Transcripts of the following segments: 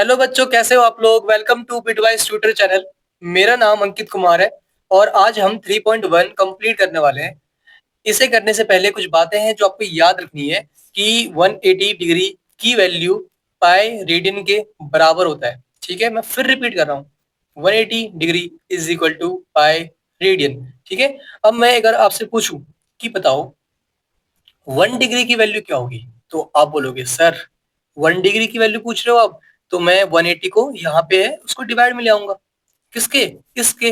Hello बच्चों, कैसे हो आप लोग। Welcome to Bitwise tutor channel. मेरा नाम अंकित कुमार है और आज हम 3.1 कंप्लीट करने वाले हैं। इसे करने से पहले कुछ बातें हैं जो आपको याद रखनी है कि 180 डिग्री की वैल्यू पाई रेडियन के बराबर होता है। ठीक है, मैं फिर रिपीट कर रहा हूँ, 180 degree is equal to pi radian. ठीक है, अब मैं अगर आपसे पूछूं कि बताओ 1 डिग्री की वैल्यू क्या होगी, तो आप बोलोगे सर 1 डिग्री की वैल्यू पूछ रहे हो आप, तो मैं 180 को यहाँ पे है उसको डिवाइड में ले आऊंगा। किसके? इसके।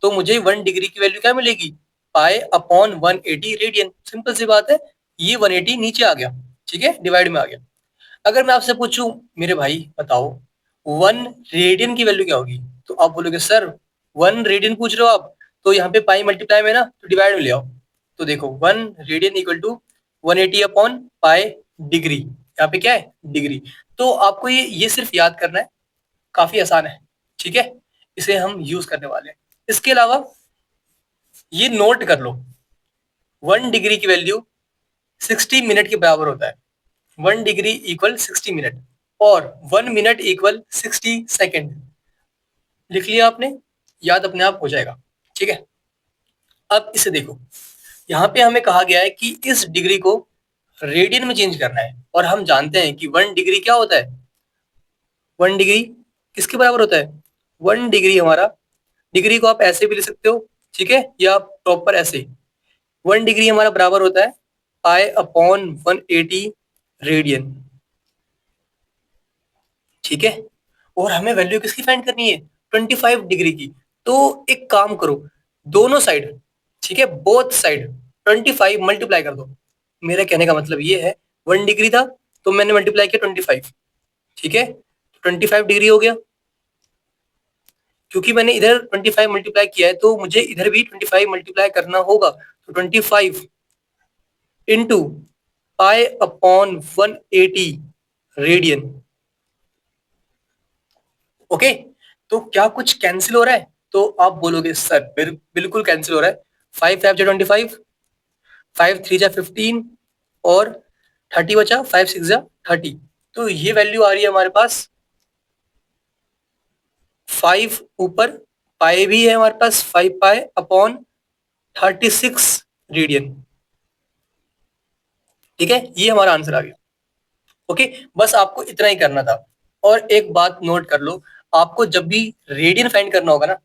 तो मुझे 1 डिग्री की वैल्यू क्या मिलेगी? Pi upon 180 radian. सिंपल सी बात है, ये 180 नीचे आ गया। ठीक है, डिवाइड में आ गया। अगर मैं आपसे पूछूं मेरे भाई बताओ 1 रेडियन की वैल्यू क्या होगी, तो आप बोलोगे सर 1 रेडियन पूछ रहे हो आप, तो यहाँ पे पाई मल्टीप्लाई में ना, तो डिवाइड में ले आओ। तो देखो 1 radian equal to 180 upon pi degree. यहाँ पे क्या है? डिग्री। तो आपको ये सिर्फ याद करना है, काफी आसान है। ठीक है, इसे हम यूज करने वाले हैं। इसके अलावा ये नोट कर लो, 1 डिग्री की वैल्यू 60 मिनट के बराबर होता है। 1 डिग्री इक्वल 60 मिनट और 1 मिनट इक्वल 60 सेकेंड। लिख लिया आपने, याद अपने आप हो जाएगा। ठीक है, अब इसे देखो, यहाँ पे हमें कहा गया है कि इस डिग्री को रेडियन में चेंज करना है और हम जानते हैं कि 1 डिग्री क्या होता है। 1 डिग्री किसके बराबर होता है? 1 डिग्री हमारा, डिग्री को आप ऐसे भी लिख सकते हो, ठीक है, या प्रॉपर ऐसे। 1 डिग्री हमारा बराबर होता है पाई अपॉन 180 रेडियन। ठीक है, और हमें वैल्यू किसकी फाइंड करनी है? 25 डिग्री की। तो एक काम करो, दोनों साइड, ठीक है, बोथ साइड 25 मल्टीप्लाई कर दो। मेरा कहने का मतलब ये है, 1 डिग्री था तो मैंने मल्टीप्लाई किया 25। ठीक है, 25 डिग्री हो गया। क्योंकि मैंने इधर 25 मल्टीप्लाई किया है तो मुझे इधर भी 25 मल्टीप्लाई करना होगा। तो 25 into pi upon 180 radian. Okay, तो क्या कुछ कैंसिल हो रहा है? तो आप बोलोगे सर बिल्कुल कैंसिल हो रहा है। 5 5 जा 25, 5 3 जा 15 और 30 बचा, 5 6 जा 30। तो ये वैल्यू आ रही है हमारे पास 5 ऊपर, पाई भी है हमारे पास, 5 पाई अपॉन 36 रेडियन। ठीक है, ये हमारा आंसर आ गया। ओके, बस आपको इतना ही करना था। और एक बात नोट कर लो, आपको जब भी रेडियन फाइंड करना होगा ना,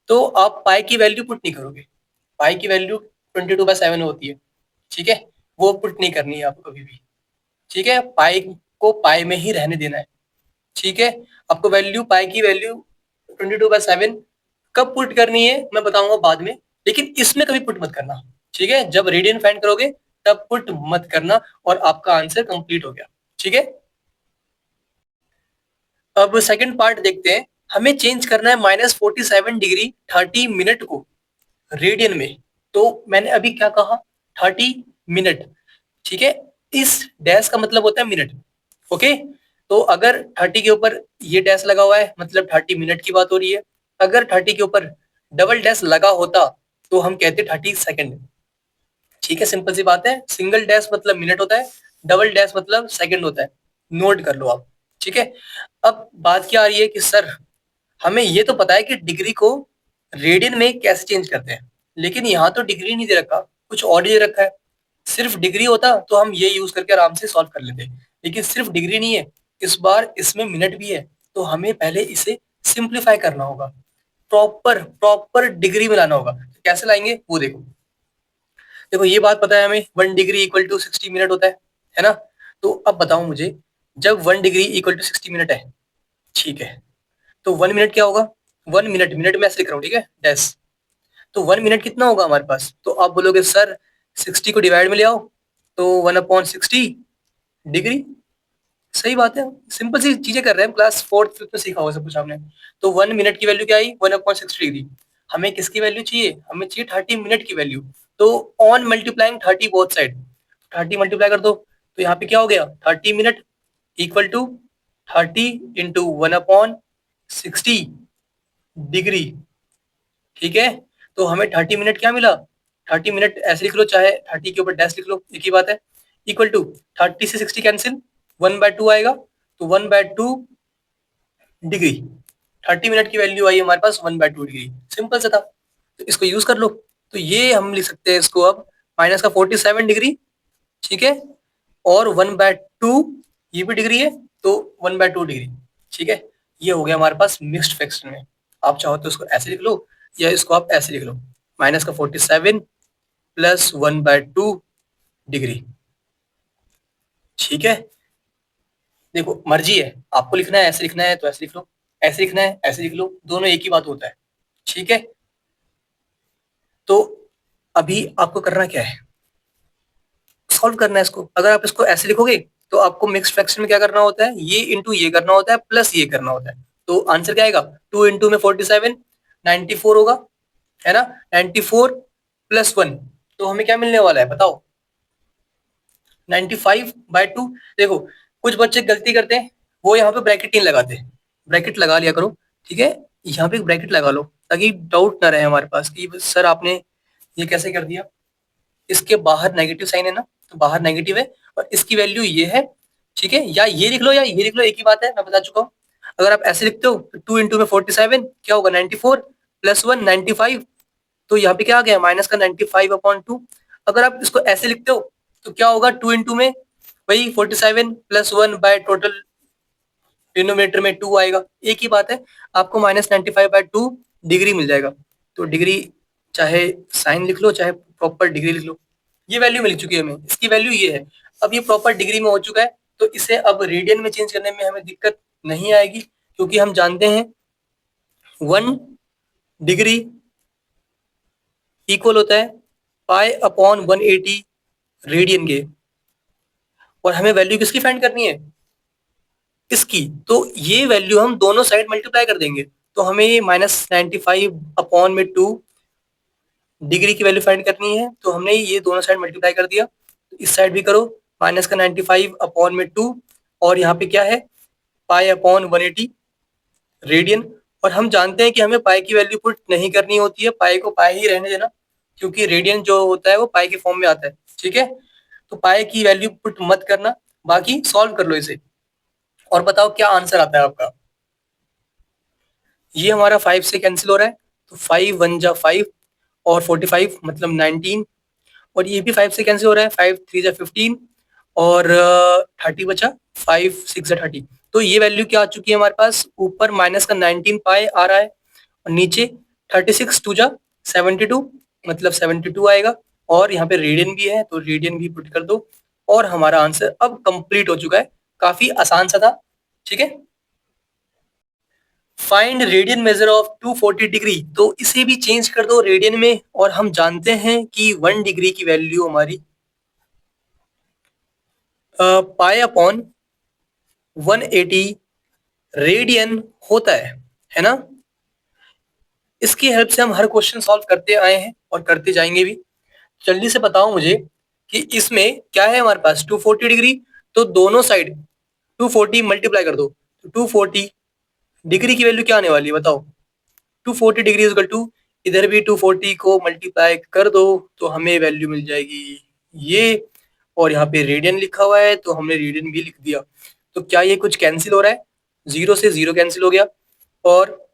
तो आप पाई की वैल्यू पुट नहीं करोगे। पाई की वैल्यू 22/7 होती है। ठीक है, वो पुट नहीं करनी है आपको कभी भी। ठीक है, पाई को पाई में ही रहने देना है। ठीक है, आपको वैल्यू, पाई की वैल्यू 22/7 कब पुट करनी है मैं बताऊंगा बाद में, लेकिन इसमें कभी पुट मत करना। ठीक है, जब रेडियन फाइंड करोगे तब पुट मत करना और आपका आंसर कंप्लीट हो गया। ठीक है, अब सेकंड पार्ट देखते हैं। हमें चेंज करना है -47 डिग्री 30 मिनट को रेडियन में। तो मैंने अभी क्या कहा? 30 मिनट। ठीक है, इस डैश का मतलब होता है मिनट। ओके, तो अगर 30 के ऊपर ये डैश लगा हुआ है मतलब 30 मिनट की बात हो रही है। अगर 30 के ऊपर डबल डैश लगा होता तो हम कहते 30 सेकेंड। ठीक है, सिंपल सी बात है, सिंगल डैश मतलब मिनट होता है, डबल डैश मतलब सेकंड होता है। नोट कर लो आप। ठीक है, अब बात क्या आ रही है कि सर हमें ये तो पता है कि डिग्री को रेडियन में कैसे चेंज करते हैं, लेकिन यहाँ तो डिग्री नहीं दे रखा, कुछ और दे रखा है। सिर्फ डिग्री होता तो हम ये यूज करके आराम से सॉल्व कर लेते, लेकिन सिर्फ डिग्री नहीं है, इस बार इसमें मिनट भी है। तो हमें पहले इसे सिंप्लीफाई करना होगा, प्रॉपर प्रॉपर डिग्री में लाना होगा। तो कैसे लाएंगे वो देखो। देखो ये बात पता है हमें, 1 डिग्री इक्वल टू 60 मिनट होता है ना। तो अब बताओ मुझे, जब 1 डिग्री इक्वल टू 60 मिनट है, ठीक है, तो 1 मिनट क्या होगा? 1 मिनट, मिनट में ऐसे लिख रहा हूँ, ठीक है, डैश। तो 1 मिनट कितना होगा हमारे पास? तो आप बोलोगे सर 60 को डिवाइड में ले आओ, तो 1/60 डिग्री। सही बात है, सिंपल सी चीजें कर रहे हैं, क्लास फोर्थ फिफ्थ में सीखा होगा सब कुछ आपने। तो 1 मिनट की वैल्यू क्या आई? 1/60 डिग्री। हमें किसकी वैल्यू चाहिए? हमें चाहिए 30 मिनट की वैल्यू। तो on multiplying 30 both side, 30 multiply कर दो, तो यहाँ पे क्या हो गया? 30 मिनट इक्वल टू 30 × 1/60 डिग्री। ठीक है, तो हमें 30 मिनट क्या मिला? 30 मिनट ऐसे लिख लो, चाहे 30 के ऊपर डैश लिख लो, एक ही बात है। इक्वल टू 30 से 60 कैंसिल, 1/2 आएगा, तो 1/2 डिग्री। 30 मिनट की वैल्यू आई हमारे पास 1/2 डिग्री। सिंपल सा था, तो इसको यूज कर लो। तो ये हम लिख सकते हैं इसको अब माइनस का 47 डिग्री, ठीक है, और 1/2 ये भी डिग्री है, तो 1/2 डिग्री, ठीक है। ये हो गया हमारे पास मिक्स्ड फ्रैक्शन में। आप चाहो तो इसको ऐसे लिख लो या इसको आप ऐसे लिख लो, माइनस का 47 प्लस 1/2 डिग्री, ठीक है। देखो मर्जी है, आपको लिखना है ऐसे लिखना है तो ऐसे लिख लो, ऐसे लिखना है ऐसे लिख लो, दोनों एक ही बात होता है, ठीक है। तो अभी आपको करना क्या है, सॉल्व करना है इसको। अगर आप इसको ऐसे लिखोगे तो आपको मिक्स फ्रैक्शन में क्या करना होता है, ये इंटू ये करना होता है प्लस ये करना होता है। तो आंसर क्या आएगा, 2 इंटू में 47, 94 होगा, है ना। 94 प्लस 1, तो हमें क्या मिलने वाला है बताओ, 95/2। देखो कुछ बच्चे गलती करते हैं, वो यहाँ पे ब्रैकेट नहीं लगाते, ब्रैकेट लगा लिया करो, ठीक है। यहाँ पे एक ब्रैकेट लगा लो ताकि डाउट ना रहे हमारे पास कि सर आपने ये कैसे कर दिया। इसके बाहर नेगेटिव साइन है ना, तो बाहर नेगेटिव है और इसकी वैल्यू ये है, ठीक है। या ये लिख लो या ये लिख लो, एक ही बात है, मैं बता चुका हूँ। अगर आप ऐसे लिखते हो तो 2 इंटू में 47 क्या होगा, 94 प्लस 1 95, तो यहाँ पे क्या आ गया माइनस का 95/2। अगर आप इसको ऐसे लिखते हो तो क्या होगा, 2 इंटू में वही 47 प्लस 1 बाय टोटल डिनोमिनेटर में 2 आएगा, एक ही बात है। आपको -95/2 डिग्री मिल जाएगा। तो डिग्री चाहे साइन लिख लो चाहे प्रॉपर डिग्री लिख लो, ये वैल्यू मिल चुकी है हमें, इसकी वैल्यू ये है। अब ये प्रॉपर डिग्री में हो चुका है, तो इसे अब रेडियन में चेंज करने में हमें दिक्कत नहीं आएगी, क्योंकि हम जानते हैं 1 डिग्री इक्वल होता है पाई/180 रेडियन के। और हमें वैल्यू किसकी फाइंड करनी है, इसकी। तो ये वैल्यू हम दोनों साइड मल्टीप्लाई कर देंगे, तो हमें ये -95/2 डिग्री की वैल्यू फाइंड करनी है। तो हमने ये दोनों साइड मल्टीप्लाई कर दिया, इस साइड भी करो, माइनस का 95/2, और यहाँ पे क्या है पाई/180 रेडियन। और हम जानते हैं कि हमें पाई की वैल्यू पुट नहीं करनी होती है, पाई को पाई ही रहने देना, क्योंकि रेडियन जो होता है वो पाई के फॉर्म में आता है, ठीक है। तो पाई की वैल्यू पुट मत करना, बाकी सॉल्व कर लो इसे और बताओ क्या आंसर आता है आपका। ये हमारा 5 से कैंसिल हो रहा है, तो 5 1 जा 5 और 45 मतलब 19, और ये भी 5 से कैंसिल हो रहा है, 5 3 जा 15 और 30 बचा, 5 6 जा 30। तो ये वैल्यू क्या आ चुकी है हमारे पास, ऊपर माइनस का 19 पाई आ रहा है और नीचे 36 2 जा 72 मतलब 72 आएगा। और यहाँ पे रेडियन भी है तो रेडियन भी पुट कर दो, और हमारा आंसर अब कंप्लीट हो चुका है। काफी आसान सा था, ठीक है। Find radian measure of 240 degree, तो इसे भी चेंज कर दो रेडियन में, और हम जानते हैं कि 1 डिग्री की वैल्यू हमारी पाई/180 रेडियन होता है ना। इसकी हेल्प से हम हर क्वेश्चन सॉल्व करते आए हैं और करते जाएंगे भी। जल्दी से बताओ मुझे कि इसमें क्या है हमारे पास 240 डिग्री, तो दोनों साइड 240 मल्टीप्लाई कर दो, तो 240 डिग्री की वैल्यू क्या आने वाली है बताओ, 240 डिग्री इज इक्वल टू, इधर भी 240 को मल्टीप्लाई कर दो तो हमें वैल्यू मिल जाएगी ये। और यहाँ पे रेडियन लिखा हुआ है तो हमने रेडियन भी लिख दिया। तो क्या ये कुछ कैंसिल हो रहा है, 0 से 0 कैंसिल हो गया, और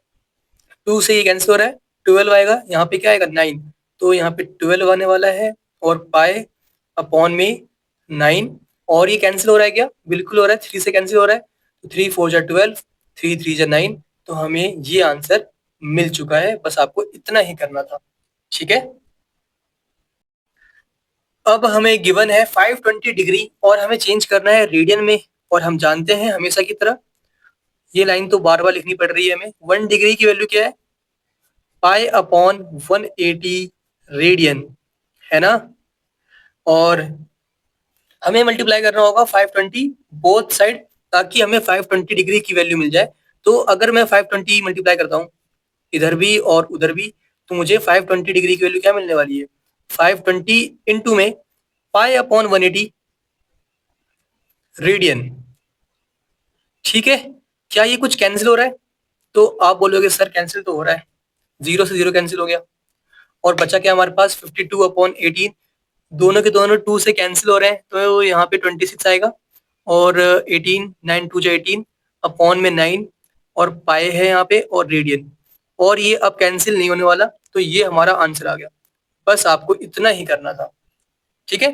2 से ये कैंसिल हो रहा है, 12 आएगा, यहाँ पे क्या आएगा 9, तो यहाँ पे 12 आने वाला है, और पाई/9। और ये कैंसिल हो रहा है क्या, बिल्कुल हो रहा है, 3 से कैंसिल हो रहा है, तो 3 4 जा 12, 3 3 जा 9, तो हमें ये आंसर मिल चुका है। बस आपको इतना ही करना था, ठीक है। अब हमें गिवन है 520 डिग्री और हमें चेंज करना है रेडियन में, और हम जानते हैं हमेशा की तरह, ये लाइन तो बार बार लिखनी पड़ रही है हमें, 1 डिग्री की वैल्यू क्या है, पाई/180 रेडियन, है ना। और हमें मल्टीप्लाई करना होगा 520 बोथ साइड, ताकि हमें 520 डिग्री की वैल्यू मिल जाए। तो अगर मैं 520 मल्टीप्लाई करता हूँ इधर भी और उधर भी, तो मुझे 520 डिग्री की वैल्यू क्या मिलने वाली है, 520 इंटू में पाई/180 रेडियन, ठीक है। क्या ये कुछ कैंसिल हो रहा है, तो आप बोलोगे सर कैंसिल तो हो रहा है, 0 से 0 कैंसिल हो गया, और बचा क्या हमारे पास 52/18, दोनों के दोनों 2 से कैंसिल हो रहे हैं, तो यहाँ पे 26 आएगा, और 18 9 2 जा 18 अपॉन में 9, और पाई है यहाँ पे और रेडियन, और ये अब कैंसिल नहीं होने वाला, तो ये हमारा आंसर आ गया। बस आपको इतना ही करना था, ठीक है।